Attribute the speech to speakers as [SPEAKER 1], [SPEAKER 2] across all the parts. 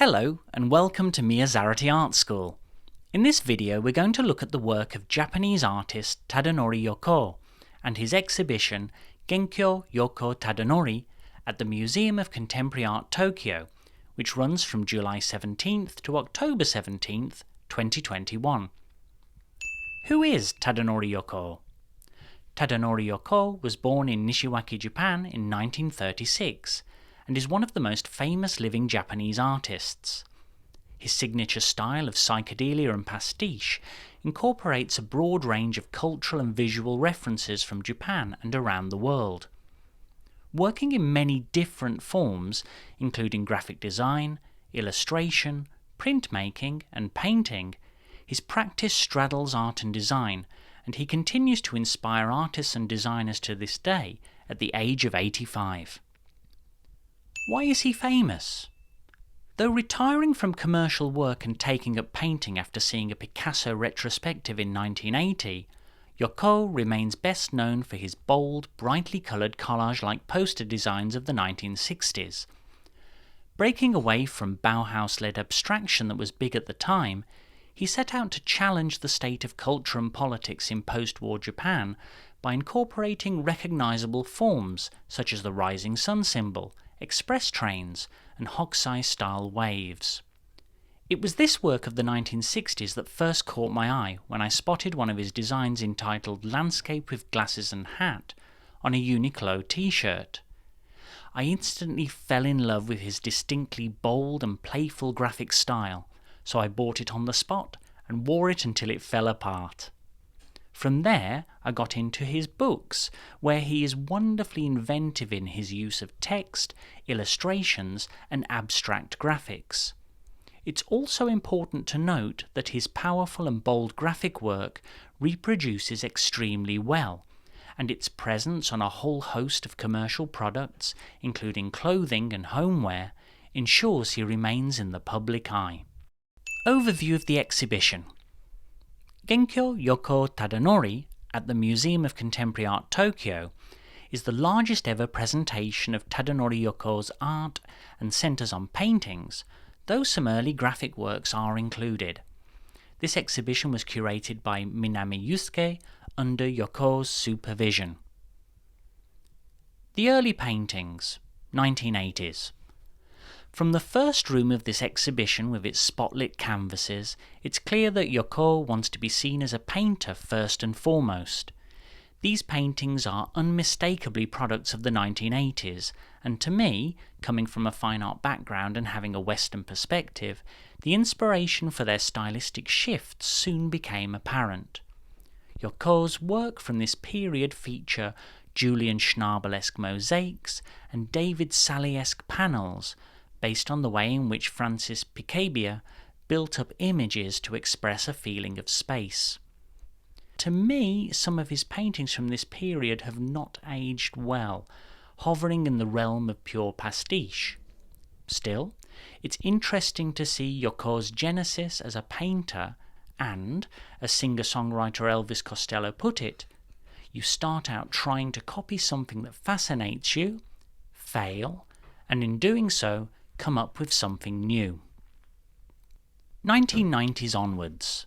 [SPEAKER 1] Hello and welcome to MIEZARUTE Art School. In this video we're going to look at the work of Japanese artist Tadanori Yokoo and his exhibition GENKYO YOKOO TADANORI at the Museum of Contemporary Art Tokyo, which runs from July 17th to October 17th, 2021. Who is Tadanori Yokoo? Tadanori Yokoo was born in Nishiwaki, Japan in 1936 and is one of the most famous living Japanese artists. His signature style of psychedelia and pastiche incorporates a broad range of cultural and visual references from Japan and around the world. Working in many different forms, including graphic design, illustration, printmaking, and painting, his practice straddles art and design, and he continues to inspire artists and designers to this day at the age of 85. Why is he famous? Though retiring from commercial work and taking up painting after seeing a Picasso retrospective in 1980, Yokoo remains best known for his bold, brightly coloured collage-like poster designs of the 1960s. Breaking away from Bauhaus-led abstraction that was big at the time, he set out to challenge the state of culture and politics in post-war Japan by incorporating recognisable forms such as the rising sun symbol, express trains, and Hokusai-style waves. It was this work of the 1960s that first caught my eye when I spotted one of his designs entitled Landscape with Glasses and Hat on a Uniqlo t-shirt. I instantly fell in love with his distinctly bold and playful graphic style, so I bought it on the spot and wore it until it fell apart. From there, I got into his books, where he is wonderfully inventive in his use of text, illustrations, and abstract graphics. It's also important to note that his powerful and bold graphic work reproduces extremely well, and its presence on a whole host of commercial products, including clothing and homeware, ensures he remains in the public eye. Overview of the exhibition. GENKYO YOKOO TADANORI at the Museum of Contemporary Art Tokyo is the largest ever presentation of Tadanori Yokoo's art and centres on paintings, though some early graphic works are included. This exhibition was curated by Minami Yusuke under Yokoo's supervision. The early paintings, 1980s. From the first room of this exhibition with its spotlit canvases, it's clear that Yokoo wants to be seen as a painter first and foremost. These paintings are unmistakably products of the 1980s, and to me, coming from a fine art background and having a Western perspective, the inspiration for their stylistic shifts soon became apparent. Yokoo's work from this period feature Julian Schnabel-esque mosaics and David Salle-esque panels, based on the way in which Francis Picabia built up images to express a feeling of space. To me, some of his paintings from this period have not aged well, hovering in the realm of pure pastiche. Still, it's interesting to see Yokoo's genesis as a painter and, as singer-songwriter Elvis Costello put it, you start out trying to copy something that fascinates you, fail, and in doing so, come up with something new. 1990s onwards.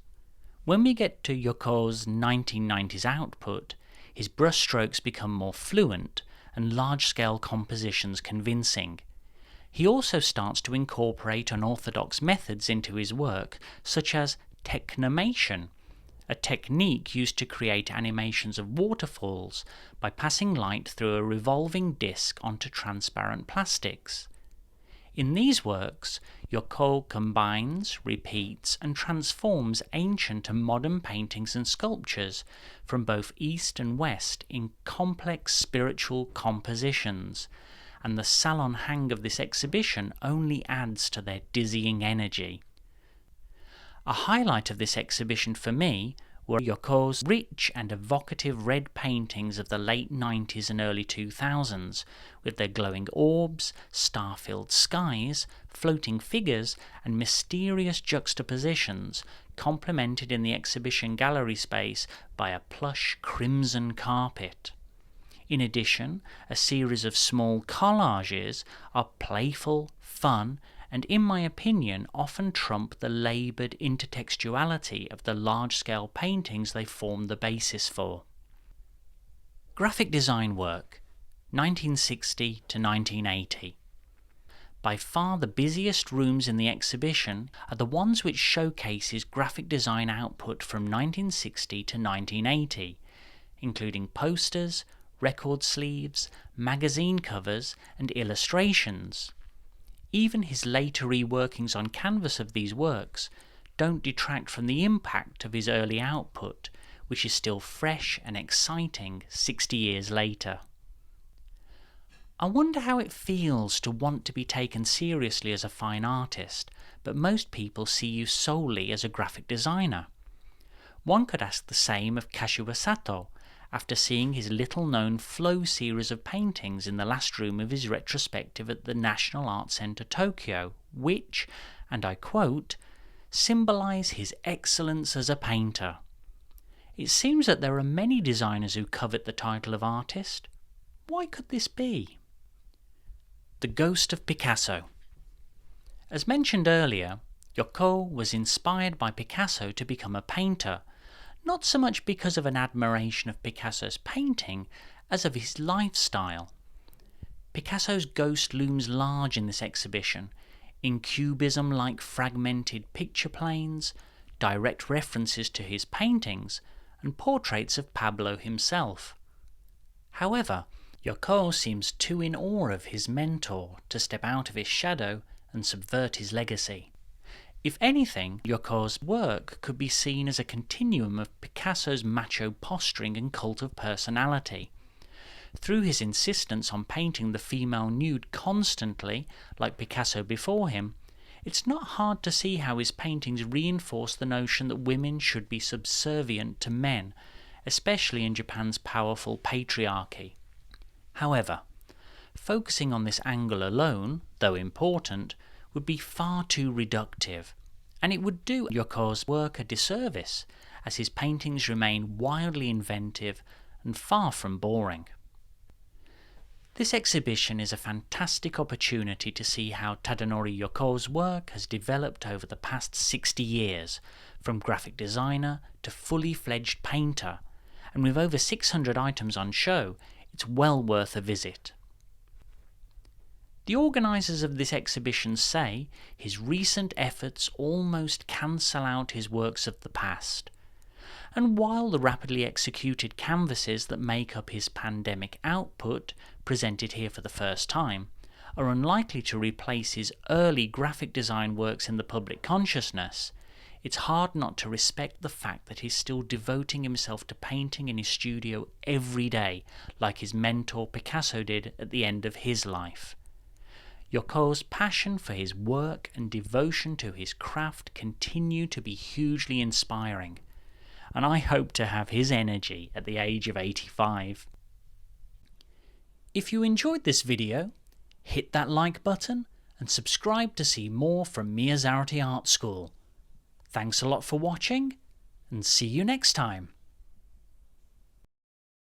[SPEAKER 1] When we get to Yokoo's 1990s output, his brushstrokes become more fluent and large-scale compositions convincing. He also starts to incorporate unorthodox methods into his work, such as technomation, a technique used to create animations of waterfalls by passing light through a revolving disc onto transparent plastics. In these works, Yokoo combines, repeats, and transforms ancient and modern paintings and sculptures from both East and West in complex spiritual compositions, and the salon hang of this exhibition only adds to their dizzying energy. A highlight of this exhibition for me were Yokoo's rich and evocative red paintings of the late 90s and early 2000s, with their glowing orbs, star-filled skies, floating figures, and mysterious juxtapositions, complemented in the exhibition gallery space by a plush crimson carpet. In addition, a series of small collages are playful, fun, and in my opinion often trump the laboured intertextuality of the large-scale paintings they form the basis for. Graphic design work, 1960 to 1980. By far the busiest rooms in the exhibition are the ones which showcase his graphic design output from 1960 to 1980, including posters, record sleeves, magazine covers, and illustrations. Even his later reworkings on canvas of these works don't detract from the impact of his early output, which is still fresh and exciting 60 years later. I wonder how it feels to want to be taken seriously as a fine artist, but most people see you solely as a graphic designer. One could ask the same of Kashiwa Sato, after seeing his little-known Flow series of paintings in the last room of his retrospective at the National Art Centre Tokyo, which, and I quote, "symbolise his excellence as a painter." It seems that there are many designers who covet the title of artist. Why could this be? The Ghost of Picasso. As mentioned earlier, Yokoo was inspired by Picasso to become a painter, not so much because of an admiration of Picasso's painting as of his lifestyle. Picasso's ghost looms large in this exhibition, in cubism-like fragmented picture planes, direct references to his paintings, and portraits of Pablo himself. However, Yokoo seems too in awe of his mentor to step out of his shadow and subvert his legacy. If anything, Yokoo's work could be seen as a continuum of Picasso's macho posturing and cult of personality. Through his insistence on painting the female nude constantly, like Picasso before him, it's not hard to see how his paintings reinforce the notion that women should be subservient to men, especially in Japan's powerful patriarchy. However, focusing on this angle alone, though important, would be far too reductive, and it would do Yokoo's work a disservice, as his paintings remain wildly inventive and far from boring. This exhibition is a fantastic opportunity to see how Tadanori Yokoo's work has developed over the past 60 years, from graphic designer to fully fledged painter, and with over 600 items on show, it's well worth a visit. The organisers of this exhibition say his recent efforts almost cancel out his works of the past. And while the rapidly executed canvases that make up his pandemic output, presented here for the first time, are unlikely to replace his early graphic design works in the public consciousness, it's hard not to respect the fact that he's still devoting himself to painting in his studio every day, like his mentor Picasso did at the end of his life. Yokoo's passion for his work and devotion to his craft continue to be hugely inspiring, and I hope to have his energy at the age of 85. If you enjoyed this video, hit that like button and subscribe to see more from MIEZARUTE Art School. Thanks a lot for watching, and see you next time.